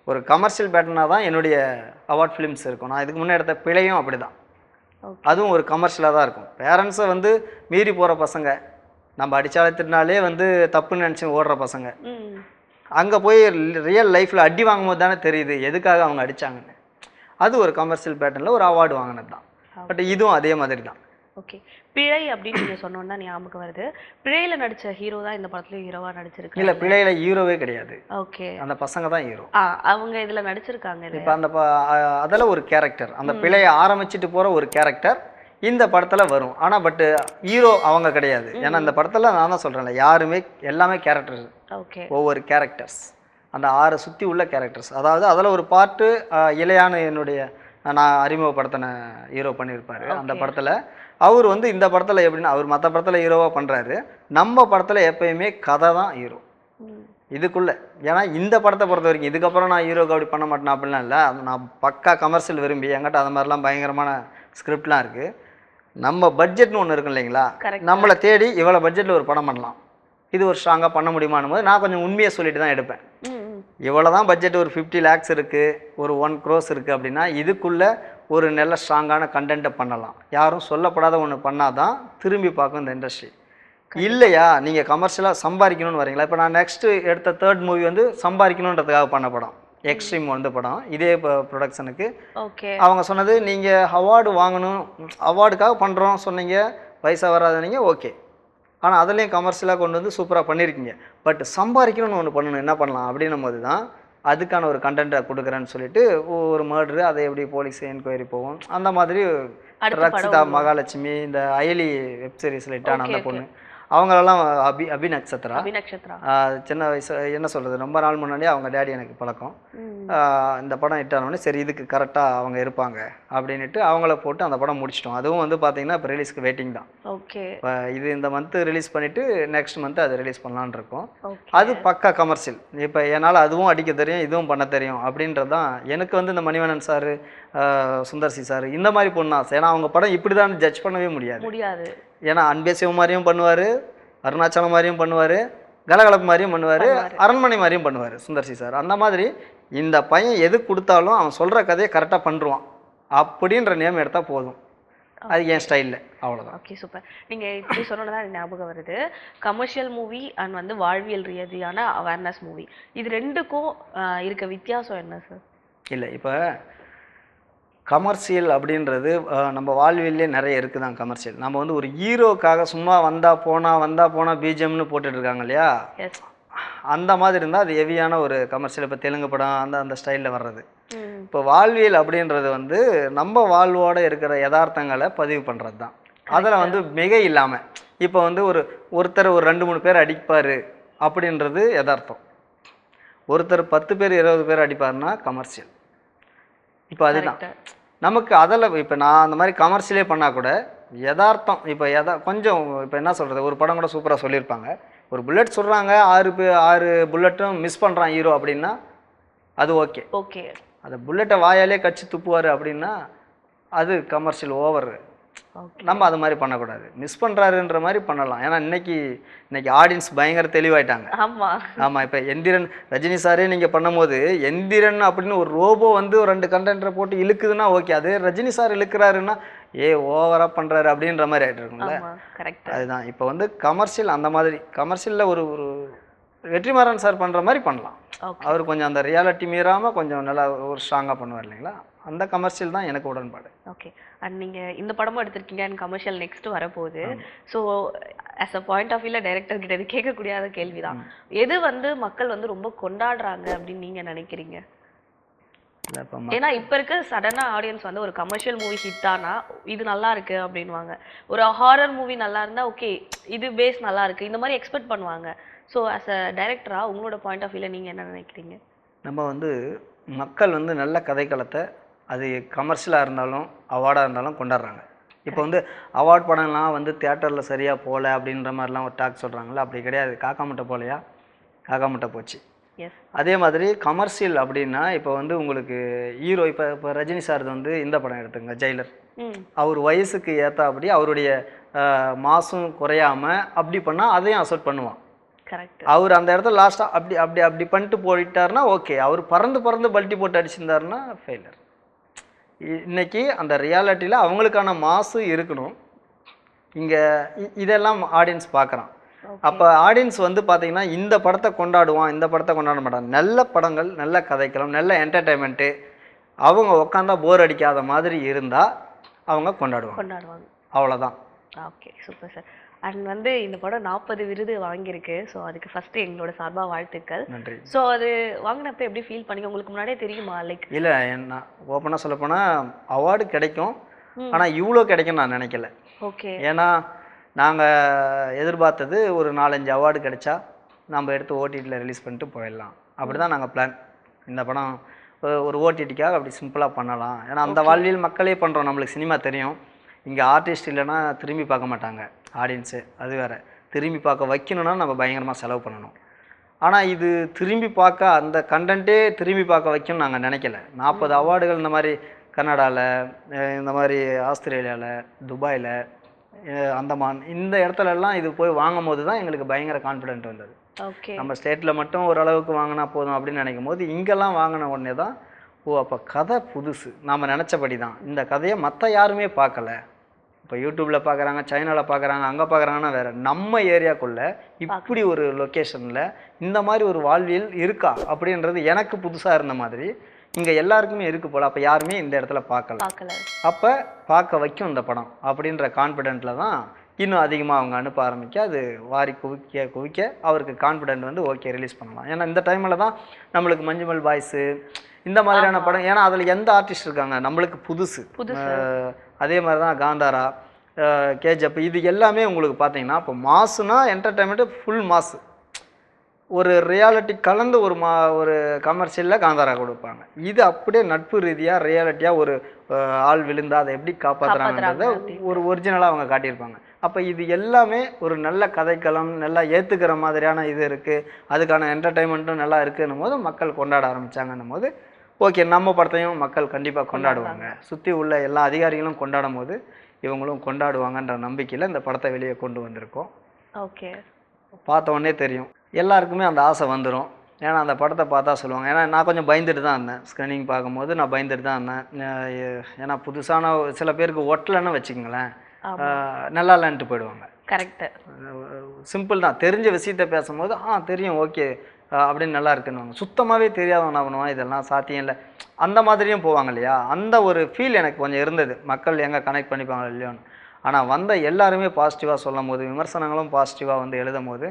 ஒரு கமர்ஷியல் பேட்டர்னாக தான் என்னுடைய அவார்ட் ஃபிலிம்ஸ் இருக்கும். நான் இதுக்கு முன்னே எடுத்த பிழையும் அப்படி தான். அதுவும் ஒரு கமர்ஷியலாக தான் இருக்கும். பேரண்ட்ஸை வந்து மீறி போகிற பசங்க, நம்ம அடிச்சாலத்தினாலே வந்து தப்புன்னு நினச்சி ஓடுற பசங்க, அங்கே போய் ரியல் லைஃப்பில் அடி வாங்கும்போது தானே தெரியுது எதுக்காக அவங்க அடித்தாங்கன்னு. அது ஒரு கமர்ஷியல் பேட்டர்னில் ஒரு அவார்டு வாங்கினது தான். பட் இதுவும் அதே மாதிரி தான். ஓகே, பிழை அப்படின்னு நீங்கள் சொன்னோன்னா ஞாபகம் வருது. பிழையில் நடித்த ஹீரோ தான் இந்த படத்துலையும் ஹீரோவாக நடிச்சிருக்கு. இல்லை, பிழையில் ஹீரோவே கிடையாது. ஓகே, அந்த பசங்க தான் ஹீரோ. அவங்க இதில் நடிச்சிருக்காங்க. இப்போ அந்த அதில் ஒரு கேரக்டர், அந்த பிழையை ஆரம்பிச்சுட்டு போகிற ஒரு கேரக்டர் இந்த படத்தில் வரும். ஆனால் பட்டு ஹீரோ அவங்க கிடையாது. ஏன்னா இந்த படத்தில் நான் தான் சொல்கிறேன்ல, யாருமே எல்லாமே கேரக்டர்ஸ். ஓகே, ஒவ்வொரு கேரக்டர்ஸ் அந்த 6 சுற்றி உள்ள கேரக்டர்ஸ். அதாவது அதில் ஒரு பார்ட்டு இளையான என்னுடைய நான் அறிமுகப்படுத்தின ஹீரோ பண்ணியிருப்பார். அந்த படத்தில் அவர் வந்து இந்த படத்தில் எப்படின்னா அவர் மற்ற படத்தில் ஹீரோவாக பண்ணுறாரு. நம்ம படத்தில் எப்பயுமே கதை தான் ஹீரோ இதுக்குள்ளே. ஏன்னா இந்த படத்தை பொறுத்த வரைக்கும் இதுக்கப்புறம் நான் ஹீரோக்கு அப்படி பண்ண மாட்டேன் அப்படிலாம் இல்லை. அது நான் பக்கா கமர்ஷியல் விரும்பி என்கிட்ட அது மாதிரிலாம் பயங்கரமான ஸ்கிரிப்ட்லாம் இருக்குது. நம்ம பட்ஜெட்னு ஒன்று இருக்கும் இல்லைங்களா, நம்மளை தேடி இவ்வளோ பட்ஜெட்டில் ஒரு படம் பண்ணலாம், இது ஒரு ஸ்ட்ராங்காக பண்ண முடியுமானும் போது நான் கொஞ்சம் உண்மையை சொல்லிட்டு தான் எடுப்பேன். இவ்வளோ தான் பட்ஜெட், ஒரு 50 lakhs இருக்குது, ஒரு 1 crore இருக்குது அப்படின்னா இதுக்குள்ளே ஒரு நல்ல ஸ்ட்ராங்கான கண்டென்ட்டை பண்ணலாம். யாரும் சொல்லப்படாத ஒன்று பண்ணால் தான் திரும்பி பார்க்கும் இந்த இண்டஸ்ட்ரி. இல்லையா நீங்கள் கமர்ஷியலாக சம்பாதிக்கணும்னு வரீங்களா. இப்போ நான் நெக்ஸ்ட்டு எடுத்த 3rd மூவி வந்து சம்பாதிக்கணுன்றதுக்காக பண்ண படம், எக்ஸ்ட்ரீம் வந்து படம். இதே இப்போ ப்ரொடக்ஷனுக்கு அவங்க சொன்னது நீங்கள் அவார்டு வாங்கணும், அவார்டுக்காக பண்ணுறோம் சொன்னீங்க, பைசா வராதுனீங்க, ஓகே. ஆனால் அதுலேயும் கமர்ஷியலாக கொண்டு வந்து சூப்பராக பண்ணியிருக்கீங்க. பட் சம்பாதிக்கணும்னு ஒன்று பண்ணணும், என்ன பண்ணலாம் அப்படின்னும் போது தான் அதுக்கான ஒரு கண்டென்ட்டை கொடுக்குறேன்னு சொல்லிட்டு ஒரு மர்டரு, அதை எப்படி போலீஸ் என்கொயரி போகும், அந்த மாதிரி ரக்ஷிதா மகாலட்சுமி, இந்த அயலி வெப் சீரிஸில் இட்டான அந்த பொண்ணு, அவங்களெல்லாம் அபி நட்சத்திரா சின்ன வயசு என்ன சொல்கிறது, ரொம்ப நாள் முன்னாடியே அவங்க டேடி எனக்கு பழக்கம். இந்த படம் இட்டானோடனே சரி இதுக்கு கரெக்டாக அவங்க இருப்பாங்க அப்படின்ட்டு அவங்கள போட்டு அந்த படம் முடிச்சிட்டோம். அதுவும் வந்து பார்த்தீங்கன்னா இப்போ ரிலீஸ்க்கு வெயிட்டிங் தான். ஓகே, இப்போ இது இந்த மந்த்து ரிலீஸ் பண்ணிவிட்டு நெக்ஸ்ட் மந்த்து அது ரிலீஸ் பண்ணலான் இருக்கோம். அது பக்கா கமர்ஷியல். இப்போ என்னால் அதுவும் அடிக்க தெரியும், இதுவும் பண்ண தெரியும் அப்படின்றது தான் எனக்கு வந்து இந்த மணிவண்ணன் சார், சுந்தர்சி சார் இந்த மாதிரி பொண்ணு ஆசை. ஏன்னா அவங்க படம் இப்படி தான் ஜட்ஜ் பண்ணவே முடியாது. ஏன்னா அன்பே சிவம் மாதிரியும் பண்ணுவார், அருணாச்சலம் மாதிரியும் பண்ணுவார், கலகலப்பு மாதிரியும் பண்ணுவார், அரண்மனை மாதிரியும் பண்ணுவார் சுந்தர்சி சார். அந்த மாதிரி இந்த பையன் எது கொடுத்தாலும் அவன் சொல்கிற கதையை கரெக்டாக பண்ணுவான் அப்படின்ற நேம் எடுத்தால் போதும். அது என் ஸ்டைலில், அவ்வளோதான். Okay, super. நீங்கள் இப்படி சொன்னதான் எனக்கு ஞாபகம் வருது. கமர்ஷியல் மூவி அண்ட் வந்து வாழ்வியல் ரீதியான அவேர்னஸ் மூவி, இது ரெண்டுக்கும் இருக்க வித்தியாசம் என்ன சார்? இல்லை, இப்போ கமர்ஷியல் அப்படின்றது நம்ம வாழ்வியல்லே நிறைய இருக்குது தான் கமர்ஷியல். நம்ம வந்து ஒரு ஹீரோக்காக சும்மா வந்தால் போனால் பிஜிஎம்னு போட்டுட்ருக்காங்க இல்லையா, அந்த மாதிரி இருந்தால் அது ஹெவியான ஒரு கமர்ஷியல். இப்போ தெலுங்கு படம் அந்த ஸ்டைலில் வர்றது. இப்போ வாழ்வியல் அப்படின்றது வந்து நம்ம வாழ்வோடு இருக்கிற யதார்த்தங்களை பதிவு பண்ணுறது தான். அதில் வந்து மிகை இல்லாமல் இப்போ வந்து ஒருத்தர் ஒரு 2-3 பேர் அடிப்பார் அப்படின்றது யதார்த்தம். ஒருத்தர் 10 பேர் 20 பேர் அடிப்பார்னா கமர்ஷியல். இப்போ அதுதான் நமக்கு அதில். இப்போ நான் அந்த மாதிரி கமர்ஷியலே பண்ணால் கூட யதார்த்தம் இப்போ கொஞ்சம் இப்போ என்ன சொல்கிறது, ஒரு படம் கூட சூப்பராக சொல்லியிருப்பாங்க, ஒரு புல்லட் சொல்கிறாங்க, 6 புல்லட்டும் மிஸ் பண்ணுறான் ஹீரோ அப்படின்னா அது ஓகே. அந்த புல்லட்டை வாயாலே கட்சி துப்புவார் அப்படின்னா அது கமர்ஷியல் ஓவர். நம்ம அது மாதிரி பண்ணக்கூடாது, மிஸ் பண்ணுறாருன்ற மாதிரி பண்ணலாம். ஏன்னா இன்னைக்கு ஆடியன்ஸ் பயங்கர தெளிவாயிட்டாங்க. ஆமாம், இப்போ எந்திரன் ரஜினி சாரே நீங்கள் பண்ணும்போது எந்திரன் அப்படின்னு ஒரு ரோபோ வந்து ஒரு 2 கண்டென்ட்டரை போட்டு இழுக்குதுன்னா ஓகே, அது ரஜினி சார் இழுக்கிறாருன்னா ஓவராக பண்ணுறாரு அப்படின்ற மாதிரி ஆகிட்டு இருக்குங்களே. அதுதான் இப்போ வந்து கமர்ஷியல். அந்த மாதிரி கமர்ஷியலில் ஒரு வெற்றிமாறன் சார் பண்ணுற மாதிரி பண்ணலாம். அவர் கொஞ்சம் அந்த ரியாலிட்டி மீறாமல் கொஞ்சம் நல்லா ஒரு ஸ்ட்ராங்காக பண்ணுவார் இல்லைங்களா, அந்த கமர்ஷியல் தான் எனக்கு உடன்பாடு. ஓகே, அண்ட் நீங்கள் இந்த படமும் எடுத்திருக்கீங்க அண்ட் கமர்ஷியல் நெக்ஸ்ட் வரப்போகுது. So as a point of வியூவில் டைரக்டர் கிட்ட இது கேட்கக்கூடியாத கேள்வி தான், எது வந்து மக்கள் வந்து ரொம்ப கொண்டாடுறாங்க அப்படின்னு நீங்கள் நினைக்கிறீங்க? இல்லை இப்போ ஏன்னா இப்ப இருக்க சடனா ஆடியன்ஸ் வந்து ஒரு கமர்ஷியல் மூவி ஹிட் ஆனா இது நல்லா இருக்கு அப்படின்வாங்க. ஒரு ஹாரர் மூவி நல்லா இருந்தா ஓகே இது பேஸ் நல்லா இருக்கு இந்த மாதிரி எக்ஸ்பெக்ட் பண்ணுவாங்க. ஸோ ஆஸ் அ டைரக்டரா உங்களோட பாயிண்ட் ஆஃப் வியூல நீங்க என்ன நினைக்கிறீங்க? நம்ம வந்து மக்கள் வந்து நல்ல கதைக்களத்தை அது கமர்ஷியலாக இருந்தாலும் அவார்டாக இருந்தாலும் கொண்டாடுறாங்க. இப்போ வந்து அவார்ட் படம்லாம் வந்து தியேட்டரில் சரியாக போகல அப்படின்ற மாதிரிலாம் ஒரு டாக் சொல்கிறாங்களே, அப்படி கிடையாது. காக்கா முட்டை போகலையா, காக்கா முட்டை போச்சு. எஸ். அதே மாதிரி கமர்ஷியல் அப்படின்னா இப்போ வந்து உங்களுக்கு ஹீரோ இப்போ ரஜினி சார் வந்து இந்த படம் எடுத்துங்க ஜெயிலர். அவர் வயசுக்கு ஏற்றாப்படி அவருடைய மாசும் குறையாமல் அப்படி பண்ணால் அதையும் அசெப்ட் பண்ணுவான். கரெக்ட். அவர் அந்த இடத்துல லாஸ்ட்டாக அப்படி அப்படி அப்படி பண்ணிட்டு போயிட்டாருன்னா ஓகே. அவர் பறந்து பல்ட்டி போட்டு அடிச்சிருந்தாருன்னா ஃபெயிலர். இன்னைக்கு அந்த ரியாலிட்டியில் அவங்களுக்கான மாசு இருக்கணும். இங்கே இதெல்லாம் ஆடியன்ஸ் பார்க்குறான். அப்போ ஆடியன்ஸ் வந்து பார்த்தீங்கன்னா இந்த படத்தை கொண்டாடுவான், இந்த படத்தை கொண்டாட மாட்டாங்க. நல்ல படங்கள், நல்ல கதைக்களம், நல்ல என்டர்டைன்மெண்ட்டு, அவங்க உட்காந்தா போர் அடிக்காத மாதிரி இருந்தால் அவங்க கொண்டாடுவாங்க. அவ்வளோதான். Okay, super sir. அண்ட் வந்து இந்த படம் 40 விருது வாங்கியிருக்கு. ஸோ அதுக்கு ஃபர்ஸ்ட் எங்களோட சார்பாக வாழ்த்துக்கள். நன்றி. ஸோ அது வாங்கினப்ப எப்படி ஃபீல் பண்ணீங்க? உங்களுக்கு முன்னாடியே தெரியுமா? லைக் இல்லை, என்ன ஓப்பனாக சொல்லப்போனால் அவார்டு கிடைக்கும், ஆனால் இவ்வளோ கிடைக்கும் நான் நினைக்கல. ஓகே. ஏன்னா நாங்கள் எதிர்பார்த்தது ஒரு 4-5 அவார்டு கிடைச்சா நம்ம எடுத்து ஓடிடியில் ரிலீஸ் பண்ணிட்டு போயிடலாம். அப்படி தான் நாங்கள் பிளான். இந்த படம் ஒரு ஓடிடிக்காக அப்படி சிம்பிளாக பண்ணலாம். ஏன்னா அந்த வாழ்வியல் மக்களே பண்ணுறோம். நம்மளுக்கு சினிமா தெரியும். இங்கே ஆர்டிஸ்ட் இல்லைன்னா திரும்பி பார்க்க மாட்டாங்க ஆடியன்ஸு. அது வேறு. திரும்பி பார்க்க வைக்கணும்னா நம்ம பயங்கரமாக செலவு பண்ணணும். ஆனால் இது திரும்பி பார்க்க அந்த கண்டென்ட்டே திரும்பி பார்க்க வைக்கணும்னு நாங்கள் நினைக்கல. 40 அவார்டுகள் இந்த மாதிரி கனடாவில், இந்த மாதிரி ஆஸ்திரேலியாவில், துபாயில், அந்தமான், இந்த இடத்துலலாம் இது போய் வாங்கும் போது தான் எங்களுக்கு பயங்கர கான்ஃபிடென்ட் வந்தது. ஓகே. நம்ம ஸ்டேட்டில் மட்டும் ஓரளவுக்கு வாங்கினா போதும் அப்படின்னு நினைக்கும் போது இங்கெல்லாம் வாங்கின உடனே தான் ஓ அப்போ கதை புதுசு, நாம் நினச்சபடி தான். இந்த கதையை மற்ற யாருமே பார்க்கல. இப்போ யூடியூப்பில் பார்க்குறாங்க, சைனாவில் பார்க்குறாங்க, அங்கே பார்க்குறாங்கன்னா வேறு. நம்ம ஏரியாக்குள்ளே இப்படி ஒரு லொக்கேஷனில் இந்த மாதிரி ஒரு வாழ்வியல் இருக்கா அப்படின்றது எனக்கு புதுசாக இருந்த மாதிரி இங்கே எல்லாருக்குமே இருக்குது போல். அப்போ யாருமே இந்த இடத்துல பார்க்கல. அப்போ பார்க்க வைக்கும் இந்த படம் அப்படின்ற கான்ஃபிடென்ட்டில் தான் இன்னும் அதிகமாக அவங்க அனுப்ப ஆரம்பிக்க அது வாரி குவிக்க அவருக்கு கான்ஃபிடென்ட் வந்து ஓகே ரிலீஸ் பண்ணலாம். ஏன்னா இந்த டைமில் தான் நம்மளுக்கு மஞ்சுமல் பாய்ஸு இந்த மாதிரியான படம், ஏன்னா அதில் எந்த ஆர்டிஸ்ட் இருக்காங்க நம்மளுக்கு புதுசு. அதே மாதிரி தான் காந்தாரா, கேஜப், இது எல்லாமே உங்களுக்கு பார்த்தீங்கன்னா இப்போ மாசுனா என்டர்டைன்மெண்ட்டு ஃபுல் மாசு. ஒரு ரியாலிட்டி கலந்து ஒரு கமர்ஷியலில் காந்தாரா கொடுப்பாங்க. இது அப்படியே நட்பு ரீதியாக ரியாலிட்டியாக ஒரு ஆள் விழுந்தா அதை எப்படி காப்பாற்றுறாங்கன்றத ஒரு ஒரிஜினலாக அவங்க காட்டியிருப்பாங்க. அப்போ இது எல்லாமே ஒரு நல்ல கதைக்களம், நல்லா ஏற்றுக்கிற மாதிரியான இது இருக்குது, அதுக்கான என்டர்டைன்மெண்ட்டும் நல்லா இருக்குன்னும் போது மக்கள் கொண்டாட ஆரம்பித்தாங்கன்னும் போது ஓகே நம்ம படத்தையும் மக்கள் கண்டிப்பாக கொண்டாடுவாங்க. சுற்றி உள்ள எல்லா அதிகாரிகளும் கொண்டாடும் போது இவங்களும் கொண்டாடுவாங்கன்ற நம்பிக்கையில் இந்த படத்தை வெளியே கொண்டு வந்திருக்கோம். ஓகே. பார்த்த உடனே தெரியும் எல்லாருக்குமே அந்த ஆசை வந்துடும். ஏன்னா அந்த படத்தை பார்த்தா சொல்லுவாங்க. ஏன்னா நான் கொஞ்சம் பயந்துட்டு தான் இருந்தேன். ஸ்க்ரீனிங் பார்க்கும்போது நான் பயந்துட்டு தான் இருந்தேன். ஏன்னா புதுசான சில பேருக்கு ஒட்டலைன்னு வச்சுக்கோங்களேன், நல்லா இல்லைன்ட்டு போயிடுவாங்க. கரெக்டு. சிம்பிள் தான். தெரிஞ்ச விஷயத்த பேசும்போது தெரியும் ஓகே அப்படின்னு நல்லா இருக்குன்னு சுத்தமாகவே தெரியாதவங்க என்ன பண்ணுவான், இதெல்லாம் சாத்தியம் இல்லை அந்த மாதிரியும் போவாங்க இல்லையா. அந்த ஒரு ஃபீல் எனக்கு கொஞ்சம் இருந்தது, மக்கள் எங்கே கனெக்ட் பண்ணிப்பாங்க இல்லையோன்னு. ஆனால் வந்த எல்லாருமே பாசிட்டிவாக சொல்லும் போது, விமர்சனங்களும் பாசிட்டிவாக வந்து எழுதும் போது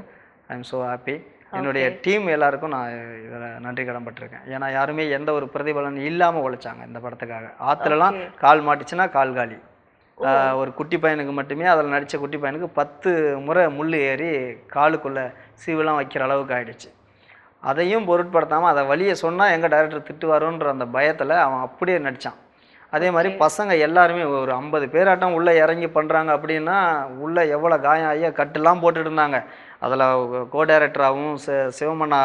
ஐ எம் ஸோ ஹாப்பி. என்னுடைய டீம் எல்லாருக்கும் நான் இதில் நன்றி கடன்பட்டிருக்கேன். ஏன்னா யாருமே எந்த ஒரு பிரதிபலன் இல்லாமல் உழைச்சாங்க இந்த படத்துக்காக. ஆற்றுலலாம் கால் மாட்டிச்சுன்னா கால் காலி. ஒரு குட்டி பையனுக்கு மட்டுமே அதில் நடித்த குட்டி பையனுக்கு 10 முறை முள் ஏறி காலுக்குள்ளே சீவெல்லாம் வைக்கிற அளவுக்கு ஆகிடுச்சு. அதையும் பொருட்படுத்தாமல் அதை வழியை சொன்னால் எங்கள் டைரக்டர் திட்டுவாரோன்ற அந்த பயத்தில் அவன் அப்படியே நடித்தான். அதே மாதிரி பசங்க எல்லாருமே ஒரு 50 பேராட்டம் உள்ளே இறங்கி பண்ணுறாங்க அப்படின்னா உள்ளே எவ்வளோ காயம் ஆகிய கட்டுலாம் போட்டுட்டு இருந்தாங்க. அதில் கோ டைரக்டராகவும் சிவமண்ணா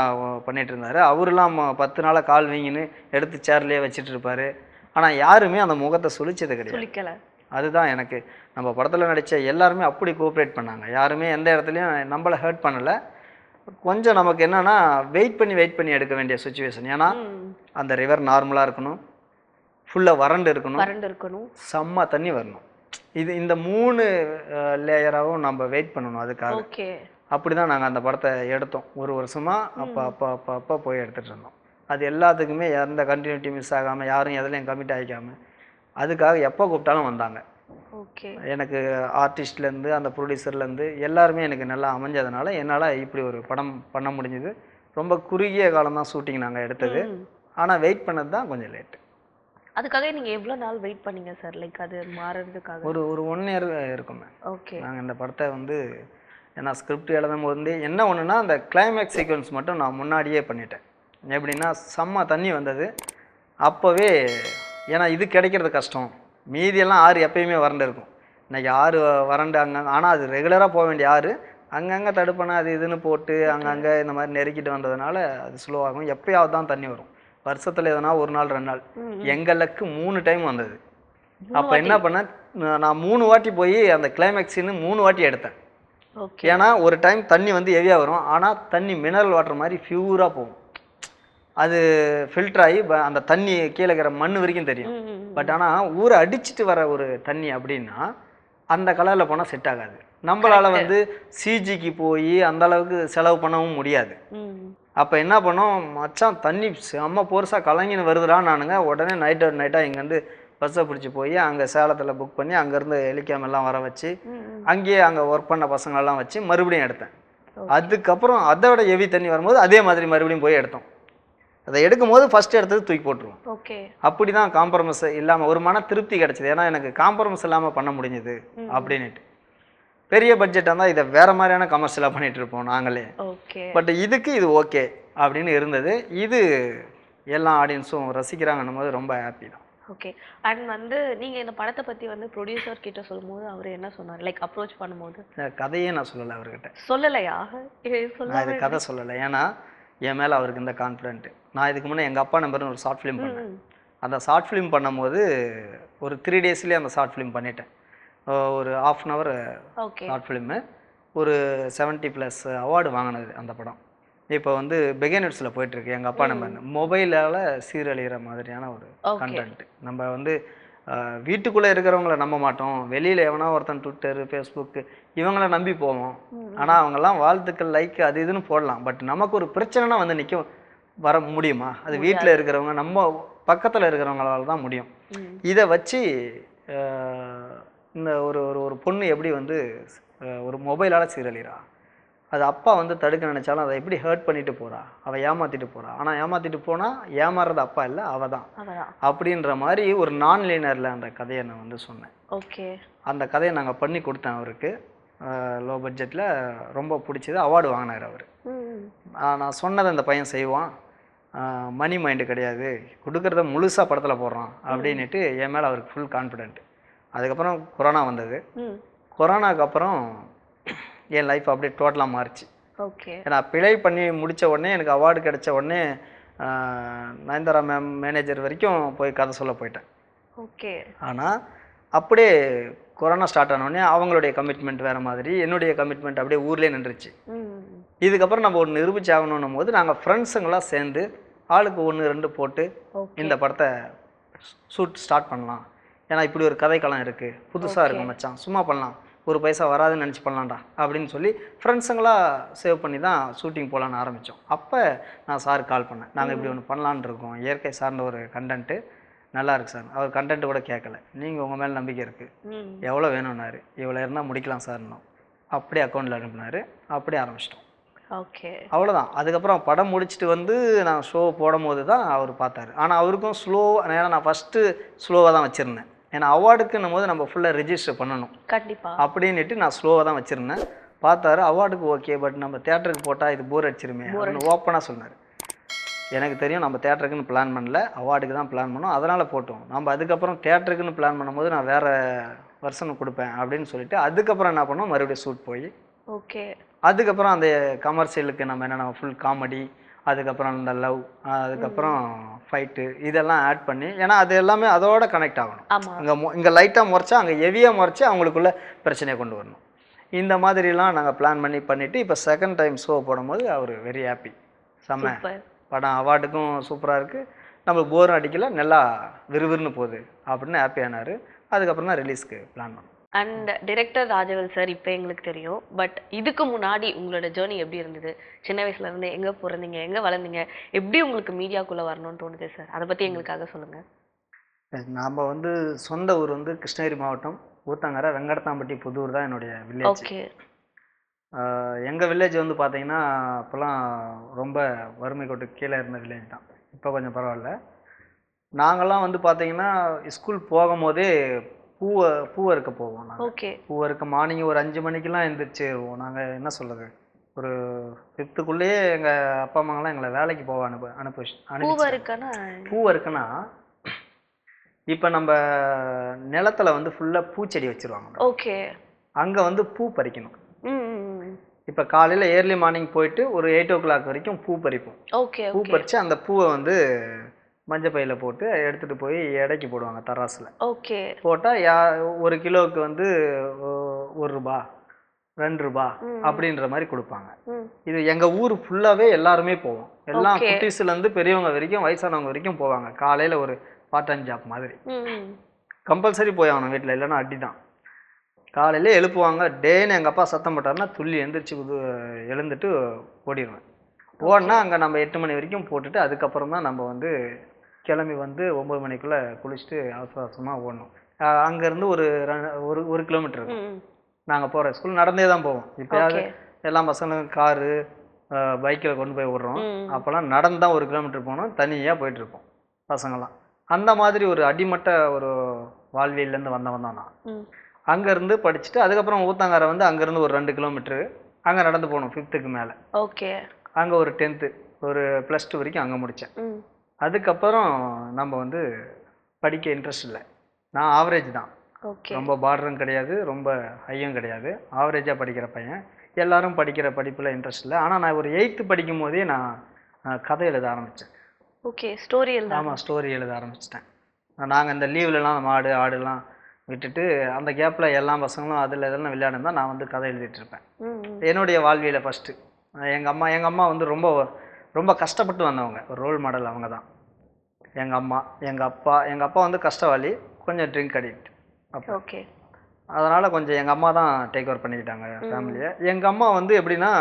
பண்ணிகிட்டு இருந்தார். அவரெலாம் 10 நாளாக கால் வீங்கின்னு எடுத்து சேர்லேயே வச்சுட்டு இருப்பார். ஆனால் யாருமே அந்த முகத்தை சுழிச்சது கிடையாது. அதுதான் எனக்கு நம்ம படத்தில் நடித்த எல்லாருமே அப்படி கோஆப்ரேட் பண்ணாங்க. யாருமே எந்த இடத்துலையும் நம்மளை ஹர்ட் பண்ணலை. கொஞ்சம் நமக்கு என்னென்னா வெயிட் பண்ணி எடுக்க வேண்டிய சுச்சுவேஷன். ஏன்னா அந்த ரிவர் நார்மலாக இருக்கணும், ஃபுல்லாக வறண்டு இருக்கணும், செம்ம தண்ணி வரணும். இந்த 3 லேயராகவும் நம்ம வெயிட் பண்ணணும் அதுக்காக. அப்படி தான் நாங்கள் அந்த படத்தை எடுத்தோம். ஒரு வருஷமாக அப்போ போய் எடுத்துகிட்டு இருந்தோம். அது எல்லாத்துக்குமே எந்த கண்டினியூட்டி மிஸ் ஆகாமல், யாரும் எதுலையும் கமிட் ஆகிக்காமல், அதுக்காக எப்போ கூப்பிட்டாலும் வந்தாங்க. எனக்கு ஆர்டிஸ்ட்லேருந்து அந்த ப்ரொடியூசர்லேருந்து எல்லாருமே எனக்கு நல்லா அமைஞ்சதுனால என்னால் இப்படி ஒரு படம் பண்ண முடிஞ்சுது. ரொம்ப குறுகிய காலம் தான் ஷூட்டிங் நாங்கள் எடுத்தது. ஆனால் வெயிட் பண்ணது தான் கொஞ்சம் லேட்டு. அதுக்காக நீங்க எவ்வளவு நாள் வெயிட் பண்ணீங்க சார்? லைக் அது மாறுறதுக்காக? ஒரு ஒரு 1 இயர் இருக்குமே. ஓகே. நாங்கள் இந்த படத்தை வந்து ஏன்னா ஸ்கிரிப்ட் எழுதும் போது என்ன ஒன்றுனா அந்த கிளைமேக்ஸ் சீக்வன்ஸ் மட்டும் நான் முன்னாடியே பண்ணிட்டேன். எப்படின்னா செம்ம தண்ணி வந்தது அப்போவே. ஏன்னா இது கிடைக்கிறது கஷ்டம். மீதியெல்லாம் ஆறு எப்பயுமே வறண்டு இருக்கும். இன்னைக்கு ஆறு வறண்டு அங்கங்கே, ஆனால் அது ரெகுலராக போக வேண்டிய ஆறு அங்கங்கே தடுப்பணை அது இதுன்னு போட்டு அங்கங்கே இந்த மாதிரி நெருக்கிட்டு வந்ததுனால அது ஸ்லோவாகும். எப்பயாவது தான் தண்ணி வரும். வருஷத்தில் எதனா ஒரு நாள் 2 நாள். எங்களுக்கு 3 டைம் வந்தது. அப்போ என்ன பண்ணேன், நான் 3 வாட்டி போய் அந்த கிளைமேக்ஸ் சீனு 3 வாட்டி எடுத்தேன். ஏன்னா ஒரு டைம் தண்ணி வந்து ஹெவியாக வரும், ஆனால் தண்ணி மினரல் வாட்டர் மாதிரி பியூராக போகும். அது ஃபில்டர் ஆகி அந்த தண்ணி கீழே இருக்கிற மண் வரைக்கும் தெரியும். பட் ஆனால் ஊரை அடிச்சுட்டு வர ஒரு தண்ணி அப்படின்னா அந்த கலரில் போனால் செட் ஆகாது. நம்மளால் வந்து சிஜிக்கு போய் அந்த அளவுக்கு செலவு பண்ணவும் முடியாது. அப்போ என்ன பண்ணோம், மச்சான் தண்ணி செம்ம போர்ஸாக கலங்கின்னு வருதுடா. நானுங்க உடனே நைட்டாக இங்கேருந்து பஸ்ஸை பிடிச்சி போய் அங்கே சேலத்தில் புக் பண்ணி அங்கேருந்து ஹெலிகாம் எல்லாம் வர வச்சு அங்கேயே அங்கே ஒர்க் பண்ண பசங்களெல்லாம் வச்சு மறுபடியும் எடுத்தேன். அதுக்கப்புறம் அதை விட ஹெவி தண்ணி வரும்போது அதே மாதிரி மறுபடியும் போய் எடுத்தோம். அதை எடுக்கும் போது ஃபர்ஸ்ட் எடுத்தது தூக்கி போட்டுருவோம். அப்படி தான் காம்ப்ரமைஸ் இல்லாமல் ஒரு மன திருப்தி கிடச்சிது. ஏன்னா எனக்கு காம்ப்ரமைஸ் இல்லாமல் பண்ண முடிஞ்சது அப்படின்ட்டு. பெரிய பட்ஜெட்டாக இருந்தால் இதை வேற மாதிரியான கமர்ஷியலாக பண்ணிட்டு இருப்போம் நாங்களே. பட் இதுக்கு இது ஓகே அப்படின்னு இருந்தது. இது எல்லா ஆடியன்ஸும் ரசிக்கிறாங்கன்னும் போது ரொம்ப ஹாப்பி தான். ஓகே. அண்ட் வந்து நீங்க இந்த படத்தை பத்தி வந்து ப்ரொடியூசர் கிட்ட சொல்லும்போது அவர் என்ன சொன்னார்? லைக் அப்ரோச் பண்ணும்போது கதையே நான் சொல்லலை அவர்கிட்ட. சொல்லலையா? நான் இது கதை சொல்லலை. ஏன்னா என் மேலே அவருக்கு இந்த கான்ஃபிடென்ட். நான் இதுக்கு முன்னே எங்கள் அப்பா நம்பர்னு ஒரு ஷார்ட் ஃபிலிம் பண்ணேன். அந்த ஷார்ட் ஃபிலிம் பண்ணும்போது ஒரு 3 டேஸ்லேயே அந்த ஷார்ட் ஃபிலிம் பண்ணிட்டேன். ஒரு 1/2 அன் ஹவர் ஷார்ட் ஃபிலிமு. ஒரு 70+ அவார்டு வாங்கினது அந்த படம். இப்போ வந்து பெகனிட்ஸில் போயிட்டுருக்கு. எங்கள் அப்பா நம்பர் மொபைலால் சீரழிகிற மாதிரியான ஒரு கண்டென்ட். நம்ம வந்து வீட்டுக்குள்ளே இருக்கிறவங்கள நம்ப மாட்டோம். வெளியில் எவனா ஒருத்தன் ட்விட்டரு ஃபேஸ்புக்கு இவங்கள நம்பி போவோம். ஆனால் அவங்கெல்லாம் வாழ்த்துக்கள் லைக் அது இதுன்னு போடலாம். பட் நமக்கு ஒரு பிரச்சனைனா வந்து நிற்க வர முடியுமா? அது வீட்டில் இருக்கிறவங்க நம்ம பக்கத்தில் இருக்கிறவங்களால தான் முடியும். இதை வச்சு இந்த ஒரு ஒரு பொண்ணு எப்படி வந்து ஒரு மொபைலால் சீரழிகிறா, அது அப்பா வந்து தடுக்க நினைச்சாலும் அதை எப்படி ஹர்ட் பண்ணிட்டு போறா, அவள் ஏமாத்திட்டு போறா. ஆனால் ஏமாத்திட்டு போனால் ஏமாறுறது அப்பா இல்லை, அவள் தான் அப்படின்ற மாதிரி ஒரு நான் லீனரில் அந்த கதையை நான் வந்து சொன்னேன். ஓகே. அந்த கதையை நாங்கள் பண்ணி கொடுத்தேன் அவருக்கு. லோ பட்ஜெட்டில் ரொம்ப பிடிச்சது. அவார்டு வாங்கினார் அவர். நான் சொன்னதை அந்த பையன் செய்வான், மணி மைண்டு கிடையாது, கொடுக்குறத முழுசாக படத்தில் போடுறான் அப்படின்ட்டு என் மேலே அவருக்கு ஃபுல் கான்ஃபிடென்ட். அதுக்கப்புறம் கொரோனா வந்தது. கொரோனாக்கு அப்புறம் என் லைஃப் அப்படியே டோட்டலாக மாறிச்சு. ஓகே. ஏன்னா பிழை பண்ணி முடித்த உடனே எனக்கு அவார்டு கிடைச்ச உடனே நயன்தாரா மேம் மேனேஜர் வரைக்கும் போய் கதை சொல்ல போயிட்டேன். ஓகே. ஆனால் அப்படியே கொரோனா ஸ்டார்ட் ஆனோடனே அவங்களுடைய கமிட்மெண்ட் வேறு மாதிரி, என்னுடைய கமிட்மெண்ட் அப்படியே ஊர்லேயே நின்றுச்சு. இதுக்கப்புறம் நம்ம ஒன்று நிரூபிச்சு ஆகணும் போது நாங்கள் ஃப்ரெண்ட்ஸுங்களாம் சேர்ந்து ஆளுக்கு 1, 2 போட்டு இந்த படத்தை ஷூட் ஸ்டார்ட் பண்ணலாம். ஏன்னா இப்படி ஒரு கதைக்களம் இருக்குது, புதுசாக இருக்கும் மச்சான், சும்மா பண்ணலாம், ஒரு பைசா வராதுன்னு நினச்சி பண்ணலாம்டா அப்படின்னு சொல்லி ஃப்ரெண்ட்ஸுங்களாம் சேவ் பண்ணி தான் ஷூட்டிங் போகலான்னு ஆரம்பித்தோம். அப்போ நான் சார் கால் பண்ணேன், நாங்கள் இப்படி ஒன்று பண்ணலான் இருக்கோம், இயற்கை சார்ந்த ஒரு கண்டென்ட்டு நல்லா இருக்குது சார். அவர் கண்டென்ட்டு கூட கேட்கல, நீங்கள் உங்கள் மேலே நம்பிக்கை இருக்குது, எவ்வளோ வேணும்னாரு, இவ்வளோ இருந்தால் முடிக்கலாம் சார்னோம். அப்படியே அக்கௌண்ட்டில் அனுப்புனார். அப்படியே ஆரம்பிச்சிட்டோம். ஓகே. அவ்வளோதான். அதுக்கப்புறம் படம் முடிச்சுட்டு வந்து நான் ஷோ போடும் போது தான் அவர் பார்த்தாரு. ஆனால் அவருக்கும் ஸ்லோ, ஏன்னா நான் ஃபஸ்ட்டு ஸ்லோவாக தான் வச்சுருந்தேன். ஏன்னா அவார்டுக்குன்னும் போது நம்ம ஃபுல்லாக ரிஜிஸ்டர் பண்ணணும் கண்டிப்பாக அப்படின்ட்டு நான் ஸ்லோவாக தான் வச்சுருந்தேன். பார்த்தாரு அவார்டுக்கு ஓகே, பட் நம்ம தேட்டருக்கு போட்டால் இது போர் அடிச்சிருமே அப்படின்னு ஓப்பனாக சொன்னார். எனக்கு தெரியும் நம்ம தேட்டருக்குன்னு பிளான் பண்ணல, அவார்டுக்கு தான் பிளான் பண்ணோம், அதனால் போட்டோம். நம்ம அதுக்கப்புறம் தேட்டருக்குன்னு பிளான் பண்ணும்போது நான் வேறு வருஷன் கொடுப்பேன் அப்படின்னு சொல்லிட்டு அதுக்கப்புறம் என்ன பண்ணோம், மறுபடியும் ஷூட் போய் ஓகே. அதுக்கப்புறம் அந்த கமர்ஷியலுக்கு நம்ம என்னென்ன ஃபுல் காமெடி, அதுக்கப்புறம் அந்த லவ், அதுக்கப்புறம் ஃபைட்டு இதெல்லாம் ஆட் பண்ணி, ஏன்னா அது எல்லாமே அதோட கனெக்ட் ஆகணும். இங்கே லைட்டாக முறைச்சா அங்கே ஹெவியாக முறைச்சி அவங்களுக்குள்ள பிரச்சனையை கொண்டு வரணும். இந்த மாதிரிலாம் நாங்கள் பிளான் பண்ணிவிட்டு இப்போ செகண்ட் டைம் ஷோ போடும்போது அவர் வெரி ஹாப்பி. செம்ம படம், அவார்டுக்கும் சூப்பராக இருக்குது, நம்மளுக்கு போரும் அடிக்கல, நல்லா விறுவிறுன்னு போகுது அப்படின்னு ஹாப்பியானார். அதுக்கப்புறம் தான் ரிலீஸ்க்கு பிளான் பண்ணோம். அண்ட் டிரெக்டர் ராஜவேல் சார் இப்போ எங்களுக்கு தெரியும், பட் இதுக்கு முன்னாடி உங்களோட ஜேர்னி எப்படி இருந்தது? சின்ன வயசுல இருந்து எங்கே பிறந்தீங்க, எங்கே வளர்ந்தீங்க, எப்படி உங்களுக்கு மீடியாக்குள்ளே வரணும்னு தோணுது சார்? அதை பற்றி எங்களுக்காக சொல்லுங்கள். நாம் வந்து சொந்த ஊர் வந்து கிருஷ்ணகிரி மாவட்டம் ஊத்தங்கரை வெங்கடத்தாம்பட்டி புதூர் தான் என்னுடைய வில்லேஜ். ஓகே. எங்கள் வில்லேஜ் வந்து பார்த்தீங்கன்னா அப்போல்லாம் ரொம்ப வறுமை கோட்டுக்கு கீழே இருந்த வில்லேஜ் தான். இப்போ கொஞ்சம் பரவாயில்ல. நாங்கள்லாம் வந்து பார்த்தீங்கன்னா ஸ்கூல் போகும்போதே பூவை இருக்க போவோம் நாங்கள். ஓகே. பூவை இருக்க மார்னிங் ஒரு 5 மணிக்கெல்லாம் எந்திரிச்சிருவோம். நாங்கள் என்ன சொல்கிறது, ஒரு 5th எங்கள் அப்பா அம்மாங்கெல்லாம் எங்களை வேலைக்கு போக அனுப்பிச்சிட்டாங்க. இருக்கனா? பூவை இருக்குன்னா இப்போ நம்ம நிலத்துல வந்து ஃபுல்லாக பூச்செடி வச்சிருவாங்க. ஓகே. அங்கே வந்து பூ பறிக்கணும். ம். இப்போ காலையில் ஏர்லி மார்னிங் போயிட்டு ஒரு 8 o'clock வரைக்கும் பூ பறிப்போம். ஓகே. பூ பறித்து அந்த பூவை வந்து மஞ்சள் பையில் போட்டு எடுத்துகிட்டு போய் எடைக்கு போடுவாங்க தராசில். ஓகே. போட்டால் ஒரு கிலோவுக்கு வந்து ₹1 ₹2 அப்படின்ற மாதிரி கொடுப்பாங்க. இது எங்கள் ஊர் ஃபுல்லாகவே எல்லாருமே போவோம். எல்லாம் குட்டீஸ்லேருந்து பெரியவங்க வரைக்கும் வயசானவங்க வரைக்கும் போவாங்க. காலையில் ஒரு பார்ட் டைம் ஜாப் மாதிரி கம்பல்சரி போய் ஆகணும். வீட்டில் இல்லைன்னா அடி தான். காலையிலே எழுப்புவாங்க. டேன்னு எங்கள் அப்பா சத்தம் போட்டாருன்னா துள்ளி எழுந்திரிச்சு எழுந்துட்டு ஓடிடுவேன். ஓடினா அங்கே நம்ம 8 மணி வரைக்கும் போட்டுட்டு அதுக்கப்புறம் தான் நம்ம வந்து கிளம்பி வந்து 9 மணிக்குள்ளே குளிச்சுட்டு அவசர அவசரமாக ஓடணும். அங்கேருந்து ஒரு கிலோமீட்டர் இருக்கும். நாங்கள் போகிற ஸ்கூல் நடந்தே தான் போவோம். இப்போயாவது எல்லா பசங்களும் காரு பைக்கில் கொண்டு போய் விடுறோம். அப்போல்லாம் நடந்து தான் 1 கிலோமீட்டர் போகணும். தனியாக போயிட்டுருப்போம் பசங்கள்லாம். அந்த மாதிரி ஒரு அடிமட்ட ஒரு வாழ்வியல்லேருந்து வந்தவன் தான் நான். அங்கேருந்து படிச்சுட்டு அதுக்கப்புறம் ஊத்தங்கரை வந்து அங்கேருந்து ஒரு 2 கிலோமீட்டரு அங்கே நடந்து போகணும் 5th மேலே. ஓகே. அங்கே ஒரு 10th ஒரு +2 வரைக்கும் அங்கே முடித்தேன். அதுக்கப்புறம் நம்ம வந்து படிக்க இன்ட்ரெஸ்ட் இல்லை. நான் ஆவரேஜ் தான். ரொம்ப பார்டரும் கிடையாது, ரொம்ப ஹையும் கிடையாது. ஆவரேஜாக படிக்கிற பையன். எல்லாரும் படிக்கிற படிப்பில் இன்ட்ரெஸ்ட் இல்லை. ஆனால் நான் ஒரு 8th படிக்கும் போதே நான் கதை எழுத ஆரம்பித்தேன். ஓகே. ஸ்டோரி எழுத? ஆமாம், ஸ்டோரி எழுத ஆரம்பிச்சிட்டேன். நாங்கள் இந்த லீவ்லலாம் மாடு ஆடுலாம் விட்டுட்டு அந்த கேப்பில் எல்லா பசங்களும் அதில் இதெல்லாம் விளையாடுனா நான் வந்து கதை எழுதிட்டு இருப்பேன். என்னுடைய வாழ்வியில் ஃபஸ்ட்டு எங்கள் அம்மா வந்து ரொம்ப ரொம்ப கஷ்டப்பட்டு வந்தவங்க. ஒரு ரோல் மாடல் அவங்க தான் எங்கள் அம்மா. எங்கள் அப்பா வந்து கஷ்டவாளி, கொஞ்சம் ட்ரிங்க் அடிக்ட். ஓகே. அதனால் கொஞ்சம் எங்கள் அம்மா தான் டேக் ஓவர் பண்ணிக்கிட்டாங்க ஃபேமிலியை. எங்கள் அம்மா வந்து எப்படின்னா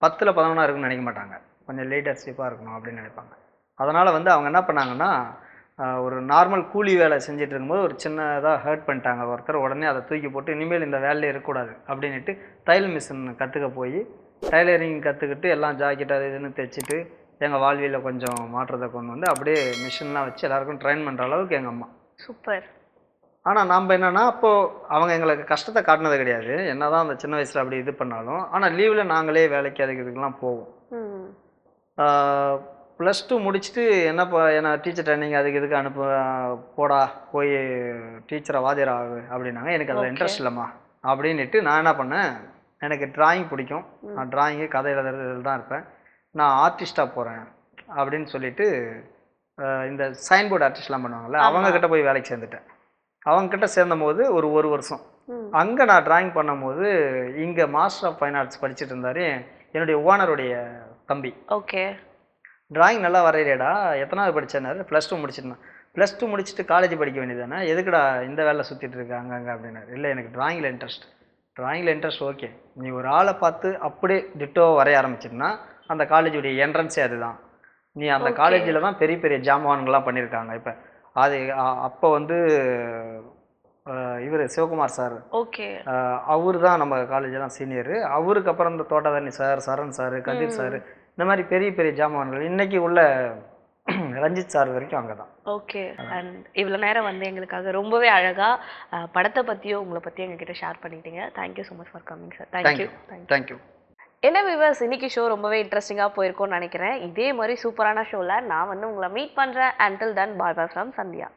10ல் 11 இருக்குன்னு நினைக்க மாட்டாங்க. கொஞ்சம் லீடர்ஷிப்பாக இருக்கணும் அப்படின்னு நினைப்பாங்க. அதனால் வந்து அவங்க என்ன பண்ணாங்கன்னா, ஒரு நார்மல் கூலி வேலை செஞ்சுட்டு இருக்கும்போது ஒரு சின்னதாக ஹர்ட் பண்ணிட்டாங்க ஒருத்தர். உடனே அதை தூக்கி போட்டு இனிமேல் இந்த வேலையில் இருக்கக்கூடாது அப்படின்ட்டு தையல் மிஷின் கற்றுக்க போய் டைலரிங் கற்றுக்கிட்டு எல்லாம் ஜாக்கெட் அது இதுன்னு தைச்சிட்டு எங்கள் வாழ்வியில் கொஞ்சம் மாற்றத்தை கொண்டு வந்து அப்படியே மிஷின்லாம் வச்சு எல்லாருக்கும் ட்ரெயின் பண்ணுற அளவுக்கு எங்கள் அம்மா. சூப்பர். ஆனால் நம்ம என்னென்னா அப்போது அவங்க எங்களுக்கு கஷ்டத்தை காட்டினது கிடையாது. என்ன தான் அந்த சின்ன வயசில் அப்படி இது பண்ணாலும். ஆனால் லீவில் நாங்களே வேலைக்கு அதுக்கு இதுக்கெல்லாம் போவோம். +2 முடிச்சுட்டு என்ன டீச்சர் ட்ரைனிங் அதுக்கு இதுக்கு போடா போய் டீச்சரை வாத்தியார் ஆகு அப்படின்னாங்க. எனக்கு அதில் இன்ட்ரெஸ்ட் இல்லைம்மா அப்படின்ட்டு நான் என்ன பண்ணேன், எனக்கு டிராயிங் பிடிக்கும். நான் டிராயிங்கு கதை எழுதுறதுல தான் இருப்பேன். நான் ஆர்டிஸ்டாக போகிறேன் அப்படின்னு சொல்லிட்டு இந்த சைன்போர்டு ஆர்டிஸ்ட்லாம் பண்ணுவாங்கள்ல, அவங்கக்கிட்ட போய் வேலைக்கு சேர்ந்துட்டேன். அவங்கக்கிட்ட சேர்ந்தபோது ஒரு வருஷம் அங்கே நான் டிராயிங் பண்ணும்போது இங்கே மாஸ்டர் ஆஃப் ஃபைன் ஆர்ட்ஸ் படிச்சுட்டு இருந்தார் என்னுடைய ஓனருடைய தம்பி. ஓகே. டிராயிங் நல்லா வரையிறேடா, எத்தனாவது படித்தேன்னாரு. +2 முடிச்சிருந்தேன். +2 முடிச்சுட்டு காலேஜ் படிக்க வேண்டியதானே, எதுக்குடா இந்த வேலை சுற்றிட்டு இருக்காங்க அங்கே அப்படின்னாரு. இல்லை, எனக்கு டிராயிங்கில் இன்ட்ரெஸ்ட். ஓகே, நீ ஒரு ஆளை பார்த்து அப்படியே டிட்டோ வரைய ஆரம்பிச்சிட்டுனா அந்த காலேஜுடைய என்ட்ரன்ஸே அதுதான். நீ அந்த காலேஜில் தான் பெரிய பெரிய ஜாமான்கள்லாம் பண்ணியிருக்காங்க. இப்போ அது அப்போ வந்து இவர் சிவகுமார் சார், ஓகே, அவர் தான் நம்ம காலேஜில் தான் சீனியரு. அவருக்கு அப்புறம் இந்த தோட்டதாரணி சார், சரண் சார், கதிர் சார், இந்த மாதிரி பெரிய பெரிய ஜாமான்கள் இன்னைக்கு உள்ள ரஞ்சித் சார் வரைக்கும் அங்கே தான். ஓகே. அண்ட் இவ்வளோ நேரம் வந்து எங்களுக்காக ரொம்பவே அழகாக படத்தை பற்றியோ உங்களை பற்றியும் எங்ககிட்ட ஷேர் பண்ணிட்டீங்க. Thank you so much for coming sir. Thank you. என்ன வியூவர்ஸ், இன்னைக்கு ஷோ ரொம்பவே இன்ட்ரெஸ்டிங்காக போயிருக்கும்னு நினைக்கிறேன். இதே மாதிரி சூப்பரான ஷோவில் நான் வந்து உங்களை மீட் பண்ணுறேன். Until then bye bye from Sandhya.